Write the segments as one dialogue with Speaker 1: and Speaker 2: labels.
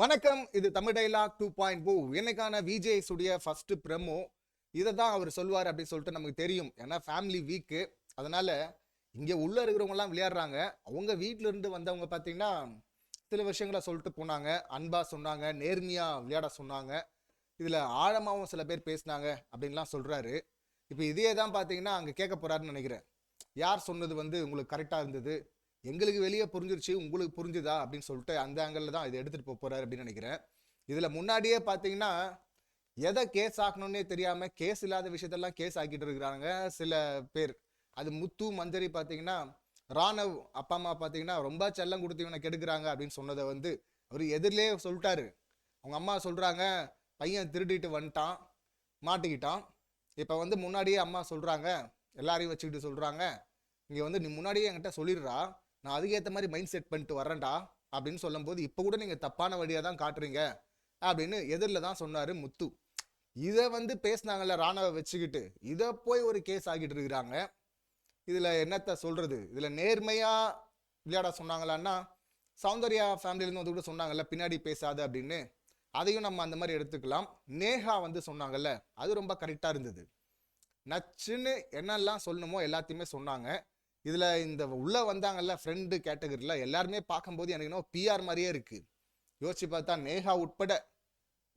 Speaker 1: வணக்கம். இது தமிழ் டைலாக் 2.0. இன்னைக்கான விஜய் உடைய ஃபர்ஸ்ட் ப்ரெமோ. இதை தான் அவர் சொல்வார் அப்படின்னு சொல்லிட்டு நமக்கு தெரியும். ஏன்னா ஃபேமிலி வீக்கு. அதனால இங்கே உள்ள இருக்கிறவங்க எல்லாம் விளையாடுறாங்க. அவங்க வீட்டில இருந்து வந்தவங்க பார்த்தீங்கன்னா சில விஷயங்களை சொல்லிட்டு போனாங்க. அன்பா சொன்னாங்க, நேர்மையா விளையாட சொன்னாங்க. இதுல ஆழமாவும் சில பேர் பேசினாங்க அப்படின்லாம் சொல்றாரு. இப்போ இதே தான் பார்த்தீங்கன்னா அங்கே கேட்க போறாருன்னு நினைக்கிறேன். யார் சொன்னது வந்து உங்களுக்கு கரெக்டா இருந்தது, எங்களுக்கு வெளியே புரிஞ்சிருச்சு உங்களுக்கு புரிஞ்சுதா அப்படின்னு சொல்லிட்டு அந்த ஆங்கிள் தான் இதை எடுத்துட்டு போறாரு அப்படின்னு நினைக்கிறேன். இதுல முன்னாடியே பாத்தீங்கன்னா எதை கேஸ் ஆக்கணும்னே தெரியாம கேஸ் இல்லாத விஷயத்தெல்லாம் கேஸ் ஆக்கிட்டு இருக்கிறாங்க சில பேர். அது முத்து மஞ்சரி பாத்தீங்கன்னா ராணவ் அப்பா அம்மா பாத்தீங்கன்னா ரொம்ப செல்லம் கொடுத்து இவனை கெடுக்கிறாங்க அப்படின்னு சொன்னதை வந்து அவர் எதிரிலே சொல்லிட்டாரு. அவங்க அம்மா சொல்றாங்க, பையன் திருடிட்டு வந்துட்டான், மாட்டிக்கிட்டான். இப்ப வந்து முன்னாடியே அம்மா சொல்றாங்க, எல்லாரையும் வச்சுக்கிட்டு சொல்றாங்க, இங்க வந்து நீ முன்னாடியே என்கிட்ட சொல்லிடுறா, நான் அதுக்கேற்ற மாதிரி மைண்ட் செட் பண்ணிட்டு வரேன்டா அப்படின்னு சொல்லும்போது இப்போ கூட நீங்க தப்பான வழியா தான் காட்டுறீங்க அப்படின்னு எதிரில் தான் சொன்னாரு முத்து. இதை வந்து பேசினாங்கல்ல ராணவ வச்சுக்கிட்டு, இதை போய் ஒரு கேஸ் ஆகிட்டு இருக்கிறாங்க. இதுல என்னத்த சொல்றது, இதுல நேர்மையா விளையாட சொன்னாங்களான்னா சௌந்தர்யா ஃபேமிலியிலேருந்து வந்து கூட சொன்னாங்கல்ல பின்னாடி பேசாத அப்படின்னு, அதையும் நம்ம அந்த மாதிரி எடுத்துக்கலாம். நேஹா வந்து சொன்னாங்கல்ல, அது ரொம்ப கரெக்டா இருந்தது. நச்சுன்னு என்னெல்லாம் சொல்லணுமோ எல்லாத்தையுமே சொன்னாங்க. இதுல இந்த உள்ள வந்தாங்கல்ல ஃப்ரெண்டு கேட்டகரியில் எல்லாருமே பார்க்கும்போது எனக்கு இன்னும் பிஆர் மாதிரியே இருக்கு. யோசிச்சு பார்த்தா நேஹா உட்பட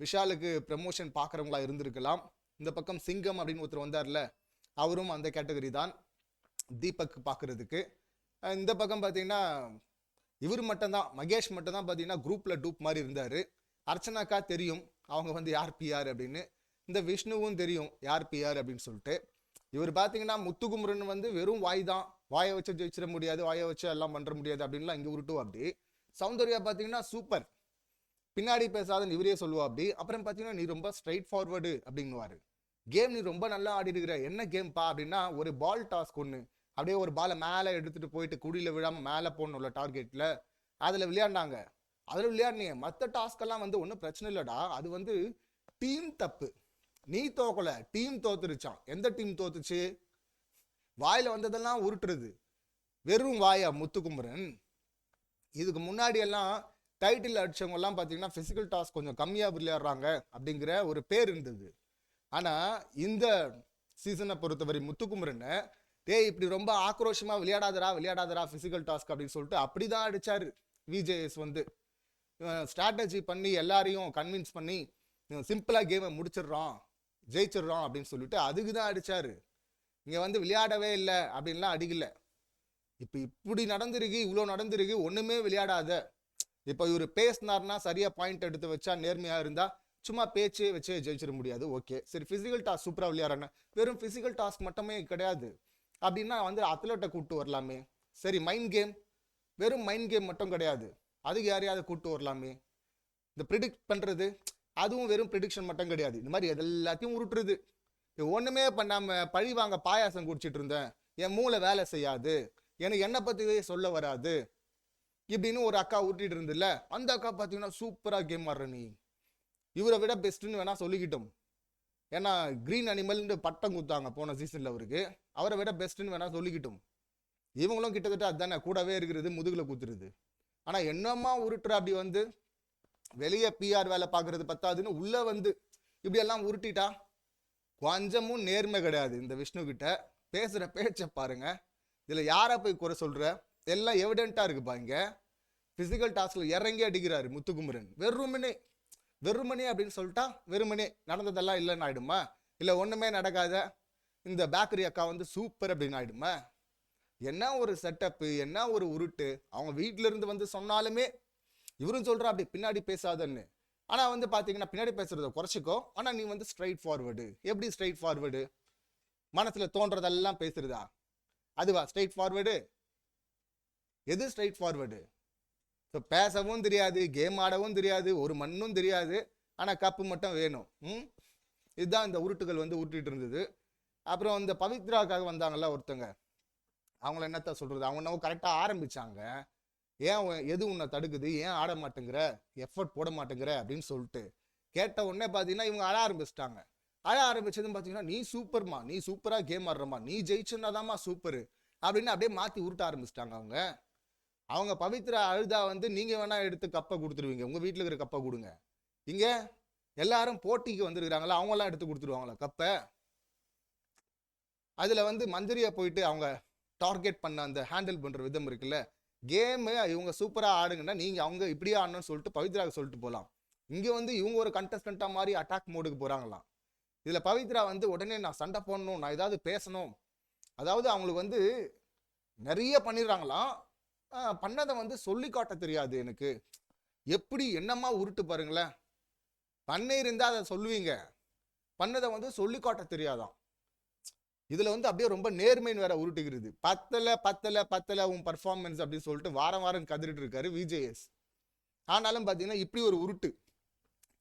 Speaker 1: விஷாலுக்கு ப்ரமோஷன் பார்க்குறவங்களா இருந்திருக்கலாம். இந்த பக்கம் சிங்கம் அப்படின்னு ஒருத்தர் வந்தார்ல, அவரும் அந்த கேட்டகரி தான் தீபக் பார்க்கறதுக்கு. இந்த பக்கம் பார்த்தீங்கன்னா இவர் மட்டும்தான், மகேஷ் மட்டும்தான் பார்த்தீங்கன்னா குரூப்ல டூப் மாதிரி இருந்தார். அர்ச்சனாக்கா தெரியும் அவங்க வந்து யார் பிஆர் அப்படின்னு. இந்த விஷ்ணுவும் தெரியும் யார் பிஆர் அப்படின்னு சொல்லிட்டு. இவர் பார்த்தீங்கன்னா முத்துகுமரன் வந்து வெறும் வாய் தான், வாயை வச்சு ஜெயிச்சிட முடியாது, வாயை வச்சு எல்லாம் பண்ண முடியாது அப்படின்லாம் இங்கே உருட்டும் அப்படி. சௌந்தர்யா பார்த்தீங்கன்னா சூப்பர், பின்னாடி பேசாதன்னு இவரே சொல்லுவா அப்படி. அப்புறம் பார்த்தீங்கன்னா நீ ரொம்ப ஸ்ட்ரைட் ஃபார்வர்டு அப்படிங்குவாரு. கேம் நீ ரொம்ப நல்லா ஆடி இருக்கிற, என்ன கேம் பா அப்படின்னா ஒரு பால் டாஸ்க் ஒன்று, அப்படியே ஒரு பாலை மேலே எடுத்துட்டு போயிட்டு குடியில் விழாம மேலே போடணும்ல டார்கெட்ல, அதில் விளையாடினாங்க. அதில் விளையாடினீங்க. மற்ற டாஸ்கெல்லாம் வந்து ஒன்றும் பிரச்சனை இல்லைடா, அது வந்து டீம் தப்பு. நீ தோக்கல, டீம் தோத்துருச்சான். எந்த டீம் தோத்துச்சு? வாயில வந்ததெல்லாம் உருட்டுறது, வெறும் வாயா முத்துக்குமரன். இதுக்கு முன்னாடி எல்லாம் டைட்டில் அடிச்சவங்க எல்லாம் பாத்தீங்கன்னா பிசிக்கல் டாஸ்க் கொஞ்சம் கம்மியா விளையாடுறாங்க அப்படிங்கிற ஒரு பேர் இருந்தது. ஆனா இந்த சீசனை பொறுத்தவரை முத்துக்குமரன் டேய் இப்படி ரொம்ப ஆக்ரோஷமா விளையாடாதரா விளையாடாதரா பிசிக்கல் டாஸ்க் அப்படின்னு சொல்லிட்டு அப்படிதான் அடிச்சாரு. விஜேஎஸ் வந்து ஸ்ட்ராட்டஜி பண்ணி எல்லாரையும் கன்வின்ஸ் பண்ணி சிம்பிளா கேமை முடிச்சிடுறோம், ஜெயிச்சிடுறோம் அப்படின்னு சொல்லிட்டு அதுக்கு தான் அடிச்சாரு. இங்க வந்து விளையாடவே இல்லை அப்படின்லாம் அடிக்கல. இப்ப இப்படி நடந்திருக்கு, இவ்வளவு நடந்திருக்கு, ஒண்ணுமே விளையாடாத. இப்ப இவர் பேசினார்னா சரியா பாயிண்ட் எடுத்து வச்சா நேர்மையா இருந்தா சும்மா பேச்சே வச்சே ஜெயிச்சிட முடியாது. ஓகே சரி, பிசிக்கல் டாஸ்க் சூப்பரா விளையாடுறேன், வெறும் பிசிக்கல் டாஸ்க் மட்டுமே கிடையாது அப்படின்னா வந்து அத்லட்டை கூப்பிட்டு வரலாமே. சரி மைண்ட் கேம், வெறும் மைண்ட் கேம் மட்டும் கிடையாது, அதுக்கு யாரையாவது கூப்பிட்டு வரலாமே. இந்த ப்ரிடிக்ட் பண்றது, அதுவும் வெறும் ப்ரிடிக்ஷன் மட்டும் கிடையாது, இந்த மாதிரி எல்லாத்தையும் உருட்டுறது. ஒண்ணுமே பண்ணாம பழி வாங்க பாயாசம் குடிச்சிட்டு இருந்தேன், என் மூளை வேலை செய்யாது, எனக்கு என்ன பத்தி சொல்ல வராது இப்படின்னு ஒரு அக்கா ஊட்டிட்டு இருந்துல்ல, அந்த அக்கா பாத்தீங்கன்னா சூப்பரா கேம் ஆடுற நீ, இவரை விட பெஸ்ட்னு வேணா சொல்லிக்கிட்டோம். ஏன்னா கிரீன் அனிமல்னு பட்டம் கொடுத்தாங்க போன சீசன்ல அவருக்கு, அவரை விட பெஸ்ட்னு வேணா சொல்லிக்கிட்டோம். இவங்களும் கிட்டத்தட்ட அதுதானே, கூடவே இருக்கிறது முதுகுல குத்துறது. ஆனா என்னமா உருட்டுற அப்படி வந்து, வெளியே பிஆர் வேலை பார்க்கறது பத்தாதுன்னு உள்ள வந்து இப்படி எல்லாம் உருட்டிட்டா கொஞ்சமும் நேர்மை கிடையாது இந்த விஷ்ணு கிட்ட. பேசுற பேச்ச பாருங்க. இதுல யார போய் குறை சொல்ற, எல்லாம் எவிடென்ட்டா இருக்குப்பா. இங்க பிசிக்கல் டாஸ்க்ல இறங்கி அடிக்கிறாரு முத்துக்குமரன். வெறுமனே வெறுமனே அப்படின்னு சொல்லிட்டா வெறுமனே நடந்ததெல்லாம் இல்லைன்னு ஆயிடுமா? இல்ல ஒண்ணுமே நடக்காத இந்த பேக்கரி அக்கா வந்து சூப்பர் அப்படின்னு ஆயிடுமா? என்ன ஒரு செட்டப், என்ன ஒரு உருட்டு. அவங்க வீட்டுல இருந்து வந்து சொன்னாலுமே இவரும் சொல்றா அப்படி பின்னாடி பேசாதன்னு. ஆனா வந்து பாத்தீங்கன்னா பின்னாடி பேசுறத குறைச்சிக்கோ, ஆனா நீ வந்து ஸ்ட்ரைட் ஃபார்வர்டு. எப்படி ஸ்ட்ரைட் ஃபார்வர்டு? மனசுல தோன்றதெல்லாம் பேசுறதா அதுவா ஸ்ட்ரைட் ஃபார்வர்டு? எது ஸ்ட்ரைட் ஃபார்வர்டு? பேசவும் தெரியாது, கேம் ஆடவும் தெரியாது, ஒரு மண்ணும் தெரியாது, ஆனா கப்பு மட்டும் வேணும். இதுதான் இந்த உருட்டுகள் வந்து உருட்டிட்டு இருந்தது. அப்புறம் இந்த பவித்ராக்காக வந்தாங்கல்ல ஒருத்தங்க, அவங்கள என்னத்த சொல்றது, அவங்க என்ன கரெக்டா ஆரம்பிச்சாங்க. ஏன் எது உன்னை தடுக்குது, ஏன் ஆட மாட்டேங்கிற, எஃபர்ட் போட மாட்டேங்கிற அப்படின்னு சொல்லிட்டு கேட்ட உடனே பாத்தீங்கன்னா இவங்க அழ ஆரம்பிச்சிட்டாங்க. அழ ஆரம்பிச்சதுன்னு பாத்தீங்கன்னா நீ சூப்பர்மா, நீ சூப்பரா கேம் ஆடுறமா, நீ ஜெயிச்சுன்னாதாம்மா சூப்பர் அப்படின்னு அப்படியே மாத்தி உருட்ட ஆரம்பிச்சிட்டாங்க அவங்க. அவங்க பவித்ரா அழுதா வந்து நீங்க வேணா எடுத்து கப்பை கொடுத்துருவீங்க, உங்க வீட்டுல இருக்கிற கப்பை கொடுங்க. இங்க எல்லாரும் போட்டிக்கு வந்துருக்காங்களா, அவங்க எல்லாம் எடுத்து கொடுத்துருவாங்களா கப்பை? அதுல வந்து மஞ்சரியா போயிட்டு அவங்க டார்கெட் பண்ண அந்த ஹேண்டில் பண்ற விதம் இருக்குல்ல, கேமு இவங்க சூப்பரா ஆடுங்கன்னா நீங்க அவங்க இப்படியே ஆடணும்னு சொல்லிட்டு பவித்ராவுக்கு சொல்லிட்டு போகலாம். இங்க வந்து இவங்க ஒரு கண்டஸ்டண்டா மாதிரி அட்டாக் மோடுக்கு போறாங்களாம். இதுல பவித்ரா வந்து உடனே நான் சண்டை போடணும், நான் ஏதாவது பேசணும், அதாவது அவங்களுக்கு வந்து நிறைய பண்ணிடுறாங்களாம். பண்ணதை வந்து சொல்லி காட்ட தெரியாது எனக்கு. எப்படி என்னமா உருட்டு பாருங்களேன். பண்ணிருந்தா அதை சொல்லுவீங்க, பண்ணதை வந்து சொல்லி காட்ட தெரியாதான். இதுல வந்து அப்படியே ரொம்ப நேர்மைன்னு வேற உருட்டுகிறது. பத்தல பத்தல பத்தல உன் பர்ஃபார்மன்ஸ் அப்படின்னு சொல்லிட்டு வாரம் வாரம் கதறிட்டு இருக்காரு விஜேஎஸ். ஆனாலும் பாத்தீங்கன்னா இப்படி ஒரு உருட்டு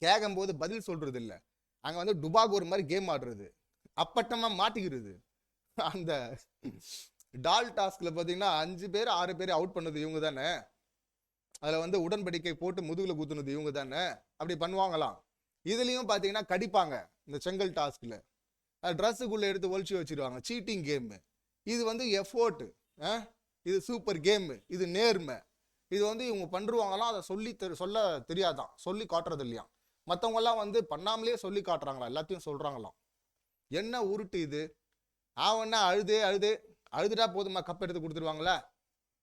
Speaker 1: கேட்கும் போது பதில் சொல்றது இல்லை. அங்க வந்து டுபாக் ஒரு மாதிரி கேம் ஆடுறது, அப்பட்டமா மாட்டிக்கிறது. அந்த டால் டாஸ்க்ல பாத்தீங்கன்னா 5 பேர் 6 பேர் அவுட் பண்ணது இவங்க தானே, அதுல வந்து உடன்படிக்கை போட்டு முதுகுல குத்துனது இவங்க தானே, அப்படி பண்ணுவாங்களாம். இதுலயும் பாத்தீங்கன்னா கடிப்பாங்க. இந்த செங்கல் டாஸ்க்ல ட்ரெஸ்ஸுக்குள்ள எடுத்து ஒழிச்சு வச்சிருவாங்க. சீட்டிங் கேம் இது, வந்து எஃபோர்ட், இது சூப்பர் கேம், இது நேர்மை. இது வந்து இவங்க பண்ருவாங்களாம். அதை சொல்ல தெரியாதான், சொல்லி காட்டுறது இல்லையா. மற்றவங்க எல்லாம் வந்து பண்ணாமலே சொல்லி காட்டுறாங்களா, எல்லாத்தையும் சொல்றாங்களாம். என்ன உருட்டு இது? ஆவன்னா அழுதுட்டா போதுமா கப் எடுத்து கொடுத்துருவாங்களா?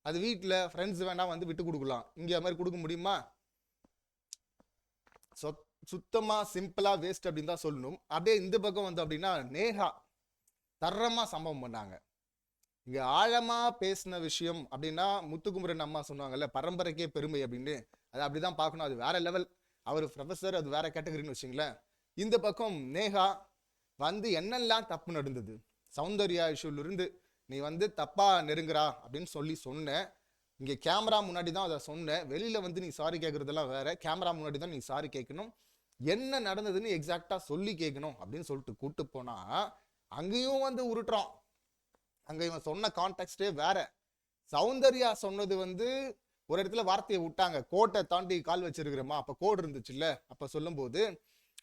Speaker 1: அது வீட்டில் ஃப்ரெண்ட்ஸ் வேணா வந்து விட்டு கொடுக்கலாம், இங்கே மாதிரி கொடுக்க முடியுமா? சுத்தமா சிம்பிளா வேஸ்ட் அப்படின்னு தான் சொல்லணும். அப்படியே இந்த பக்கம் வந்து அப்படின்னா நேஹா தரமா சம்பவம் பண்ணாங்க. இங்க ஆழமா பேசின விஷயம் அப்படின்னா முத்துக்குமரன் அம்மா சொன்னாங்கல்ல, பரம்பரைக்கே பெருமை அப்படின்னு, அது அப்படிதான் பார்க்கணும். அது வேற லெவல். அவர் ப்ரொஃபஸர், அது வேற கேட்டகரின்னு வச்சுங்களேன். இந்த பக்கம் நேஹா வந்து என்னெல்லாம் தப்பு நடந்தது, சௌந்தர்யா இஷ்யூல இருந்து நீ வந்து தப்பா நெருங்குறா அப்படின்னு சொன்னேன். இங்க கேமரா முன்னாடி தான் அதை சொன்னேன். வெளியில வந்து நீ சாரி கேட்கறதெல்லாம் வேற, கேமரா முன்னாடி தான் நீ சாரி கேட்கணும், என்ன நடந்ததுன்னு எக்ஸாக்டா சொல்லி கேட்கணும் அப்படின்னு சொல்லிட்டு கூட்டு போனா அங்கேயும் வந்து உருட்டுறான். அங்க இவன் சொன்ன கான்டெக்ஸ்டே வேற. சௌந்தர்யா சொன்னது வந்து ஒரு இடத்துல வார்த்தையை விட்டாங்க, கோட்டை தாண்டி கால் வச்சிருக்கிறோமா, அப்ப கோடு இருந்துச்சுல்ல, அப்ப சொல்லும் போது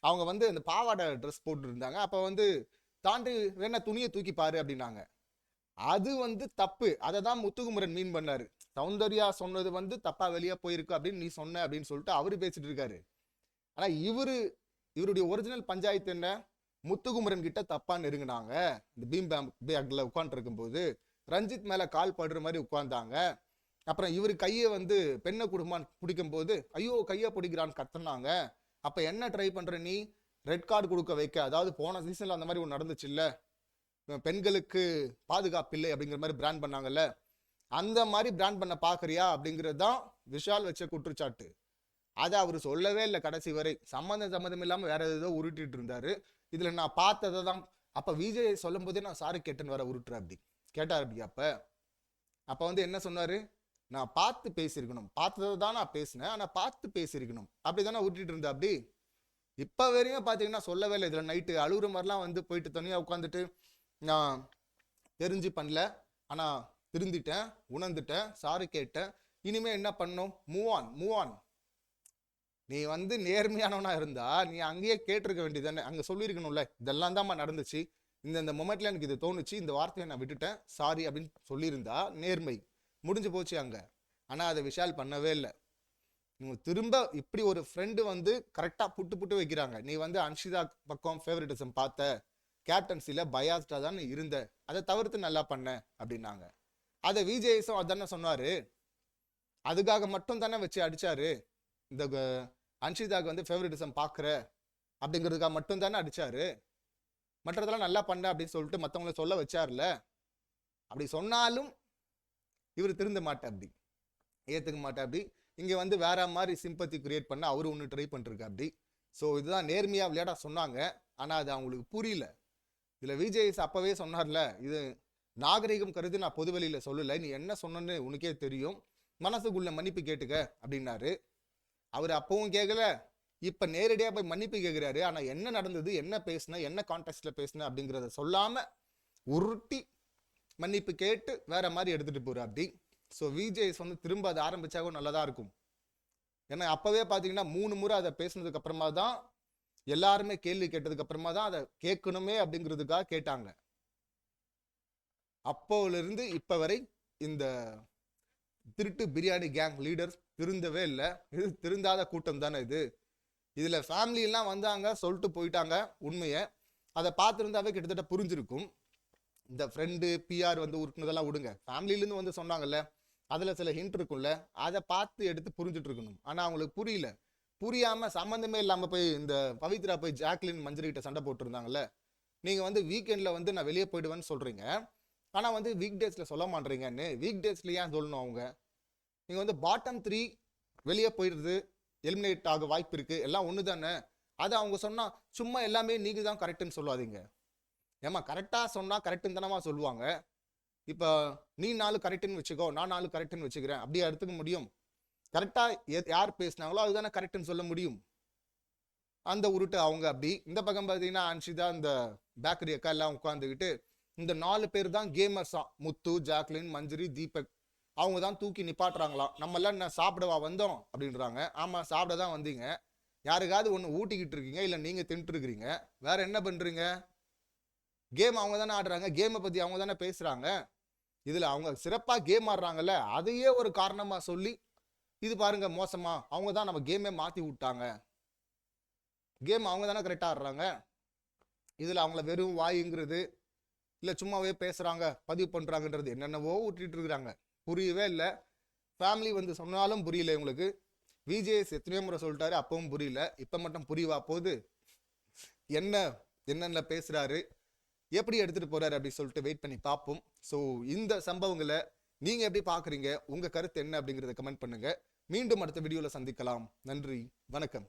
Speaker 1: அவங்க வந்து அந்த பாவாடை ட்ரெஸ் போட்டு இருந்தாங்க, அப்ப வந்து தாண்டி வேணா துணியை தூக்கி பாரு அப்படின்னாங்க. அது வந்து தப்பு. அதை தான் முத்துக்குமரன் மீன் பண்ணாரு. சௌந்தர்யா சொன்னது வந்து தப்பா வெளியே போயிருக்கு அப்படின்னு நீ சொன்ன அப்படின்னு சொல்லிட்டு அவரு பேசிட்டு இருக்காரு. ஆனா இவருடைய ஒரிஜினல் பஞ்சாயத்து என்ன, முத்துக்குமரன் கிட்ட தப்பா நெருங்கினாங்க. இந்த பீம் பேக்ல உட்கார்ந்து இருக்கும் போது ரஞ்சித் மேல கால் படுற மாதிரி உட்கார்ந்தாங்க. அப்புறம் இவரு கையை வந்து பெண்ணை குடும்பம் பிடிக்கும் போது ஐயோ கையை பிடிக்கிறான்னு கத்துனாங்க. அப்ப என்ன ட்ரை பண்ற நீ, ரெட் கார்டு கொடுக்க வைக்க, அதாவது போன சீசன்ல அந்த மாதிரி ஒன்று நடந்துச்சு இல்ல, பெண்களுக்கு பாதுகாப்பு இல்லை அப்படிங்கிற மாதிரி பிராண்ட் பண்ணாங்கல்ல, அந்த மாதிரி பிராண்ட் பண்ண பாக்குறியா அப்படிங்கிறது தான் விஷால் வச்ச குற்றச்சாட்டு. அதை அவர் சொல்லவே இல்லை கடைசி வரை. சம்மந்தம் இல்லாம வேற ஏதோ உருட்டிட்டு இருந்தாரு. இதுல நான் பார்த்ததை தான் அப்ப விஜய் சொல்லும் போதே நான் சாரி கேட்டேன்னு வர உருட்டுற அப்படி கேட்டார். அப்படி அப்ப வந்து என்ன சொன்னாரு, நான் பார்த்து பேசியிருக்கணும், பார்த்ததை தான் நான் பேசினேன், ஆனா பார்த்து பேசியிருக்கணும் அப்படிதானே உருட்டிட்டு இருந்தா. அப்படி இப்ப வரையும் பாத்தீங்கன்னா சொல்லவே இல்லை. இதுல நைட்டு அழுகுற மாதிரிலாம் வந்து போயிட்டு தனியா உட்காந்துட்டு நான் தெரிஞ்சு பண்ணல, ஆனா திருந்திட்டேன், உணர்ந்துட்டேன், சாரி கேட்டேன், இனிமே என்ன பண்ணும், மூவ் ஆன். நீ வந்து நேர்மையானவனா இருந்தா நீ அங்கேயே கேட்டிருக்க வேண்டியதானே, அங்க சொல்லியிருக்கணும்ல, இதெல்லாம் தான் நடந்துச்சு, இந்த மொமெண்ட்ல எனக்கு இது தோணுச்சு, இந்த வார்த்தையை நான் விட்டுட்டேன், சாரி அப்படின்னு சொல்லியிருந்தா நேர்மை முடிஞ்சு போச்சு அங்க. ஆனா அதை விஷால் பண்ணவே இல்லை. திரும்ப இப்படி ஒரு ஃப்ரெண்டு வந்து கரெக்டா புட்டு வைக்கிறாங்க. நீ வந்து அன்ஷிதா பக்கம் ஃபேவரட்டிசம் பார்த்த, கேப்டன்சில பயாஸ்டா தான் இருந்த, அதை தவிர்த்து நல்லா பண்ண அப்படின்னாங்க. அதை விஜேஎஸும் அதானே சொன்னாரு, அதுக்காக மட்டும் தானே வச்சு அடிச்சாரு. இந்த அன்ஷிதாக்கு வந்து ஃபேவரட்டிசம் பார்க்குற அப்படிங்கிறதுக்காக மட்டும் தானே அடிச்சாரு, மற்றதெல்லாம் நல்லா பண்ண அப்படின்னு சொல்லிட்டு மற்றவங்கள சொல்ல வச்சார்ல. அப்படி சொன்னாலும் இவர் திருந்த மாட்டேன், அப்படி ஏற்றுக்க மாட்டேன். அப்படி இங்கே வந்து வேற மாதிரி சிம்பத்தி கிரியேட் பண்ண அவரு ஒன்று ட்ரை பண்ணிருக்கு அப்படி. ஸோ இதுதான் நேர்மையாக விளையாட சொன்னாங்க, ஆனால் அது அவங்களுக்கு புரியல. இதில் விஜய் அப்பவே சொன்னார்ல, இது நாகரிகம் கருதி நான் பொதுவெளியில் சொல்லலை, நீ என்ன சொன்னன்னு உனக்கே தெரியும், மனசுக்குள்ள மன்னிப்பு கேட்டுக்க அப்படின்னாரு. அவர் அப்பவும் கேட்கல, இப்ப நேரடியா போய் மன்னிப்பு கேட்கிறாரு. ஆனா என்ன நடந்தது, என்ன பேசுன, என்ன கான்டெக்ட்ல பேசுன அப்படிங்கிறத சொல்லாம உருட்டி மன்னிப்பு கேட்டு வேற மாதிரி எடுத்துட்டு போற அப்படி. ஸோ விஜேஎஸ் வந்து திரும்ப அதை ஆரம்பிச்சாகவும் நல்லதா இருக்கும். ஏன்னா அப்பவே பாத்தீங்கன்னா 3 முறை அதை பேசுனதுக்கு அப்புறமா தான் எல்லாருமே கேள்வி கேட்டதுக்கு அப்புறமா தான் அதை கேட்கணுமே அப்படிங்கிறதுக்காக கேட்டாங்க. அப்போல இருந்து இப்ப வரை இந்த திருட்டு பிரியாணி கேங் லீடர்ஸ் திருந்தவே இல்லை. இது திருந்தாத கூட்டம் தானே இது. இதுல ஃபேமிலி எல்லாம் வந்தாங்க, சொல்லிட்டு போயிட்டாங்க உண்மையை. அதை பார்த்துருந்தாவே கிட்டத்தட்ட புரிஞ்சிருக்கும். இந்த ஃப்ரெண்டு பிஆர் வந்து உருட்டுனதெல்லாம் விடுங்க, ஃபேமிலியிலேருந்து வந்து சொன்னாங்கல்ல, அதில் சில ஹிண்ட் இருக்கும்ல, அதை பார்த்து எடுத்து புரிஞ்சுட்டு இருக்கணும். ஆனால் அவங்களுக்கு புரியல. புரியாமல் சம்மந்தமே இல்லாமல் போய் இந்த பவித்ரா போய் ஜாக்லின் மஞ்சரி கிட்ட சண்டை போட்டுருந்தாங்கல்ல. நீங்கள் வந்து வீக்கெண்டில் வந்து நான் வெளியே போயிடுவேன்னு சொல்கிறீங்க, ஆனால் வந்து வீக் டேஸில் சொல்ல மாட்டேறீங்கன்னு. வீக் டேஸில் ஏன் சொல்லணும் அவங்க? நீங்கள் வந்து பாட்டம் 3 வெளியே போயிடுறது, எலிமினேட் ஆக வாய்ப்பு இருக்குது, எல்லாம் ஒன்று தானே. அதை அவங்க சொன்னால் சும்மா எல்லாமே நீங்கள் தான் கரெக்டுன்னு சொல்லாதீங்க. ஏமா கரெக்டாக சொன்னால் கரெக்டுன்னு தானமா சொல்லுவாங்க. இப்போ நீ 4 கரெக்டுன்னு வச்சுக்கோ, நான் 4 கரெக்டுன்னு வச்சுக்கிறேன், அப்படியே எடுத்துக்க முடியும்? கரெக்டாக யார் பேசினாங்களோ அதுதானே கரெக்டுன்னு சொல்ல முடியும். அந்த உருட்டு அவங்க அப்படி. இந்த பக்கம் பார்த்தீங்கன்னா அன்ஷிதா இந்த பேக்கரி அக்கா எல்லாம் உட்காந்துக்கிட்டு இந்த 4 பேர் தான் கேமர்ஸா, முத்து, ஜாக்லின், மஞ்சரி, தீபக், அவங்க தான் தூக்கி நிப்பாட்டுறாங்களாம். நம்மளாம் என்ன சாப்பிடவா வந்தோம் அப்படின்றாங்க. ஆமாம், சாப்பிட தான் வந்தீங்க. யாருக்காவது ஒன்று ஊட்டிக்கிட்டு இருக்கீங்க, இல்லை நீங்கள் தின்ட்டு இருக்கிறீங்க, வேற என்ன பண்ணுறீங்க? கேம் அவங்க தானே ஆடுறாங்க, கேமை பற்றி அவங்க தானே பேசுகிறாங்க. இதில் அவங்க சிறப்பாக கேம் ஆடுறாங்கல்ல, அதையே ஒரு காரணமாக சொல்லி இது பாருங்க மோசமா, அவங்க தான் நம்ம கேமே மாற்றி விட்டாங்க, கேம் அவங்க தானே கரெக்டாக ஆடுறாங்க. இதில் அவங்கள வெறும் வாயுங்கிறது, இல்லை சும்மாவே பேசுகிறாங்க, பதிவு பண்ணுறாங்கன்றது என்னென்னவோ விட்டுட்டு இருக்கிறாங்க. புரியவே இல்லை. ஃபேமிலி வந்து சொன்னாலும் புரியல இவங்களுக்கு. விஜேஎஸ் எத்தனையோ முறை சொல்லிட்டாரு, அப்பவும் புரியல. இப்போ மட்டும் புரியவா போகுது? என்னென்ன பேசுகிறாரு, எப்படி எடுத்துகிட்டு போகிறாரு அப்படி சொல்லிட்டு வெயிட் பண்ணி பார்ப்போம். ஸோ இந்த சம்பவங்களை நீங்கள் எப்படி பார்க்குறீங்க, உங்கள் கருத்து என்ன அப்படிங்கிறத கமெண்ட் பண்ணுங்கள். மீண்டும் அடுத்த வீடியோவில் சந்திக்கலாம். நன்றி, வணக்கம்.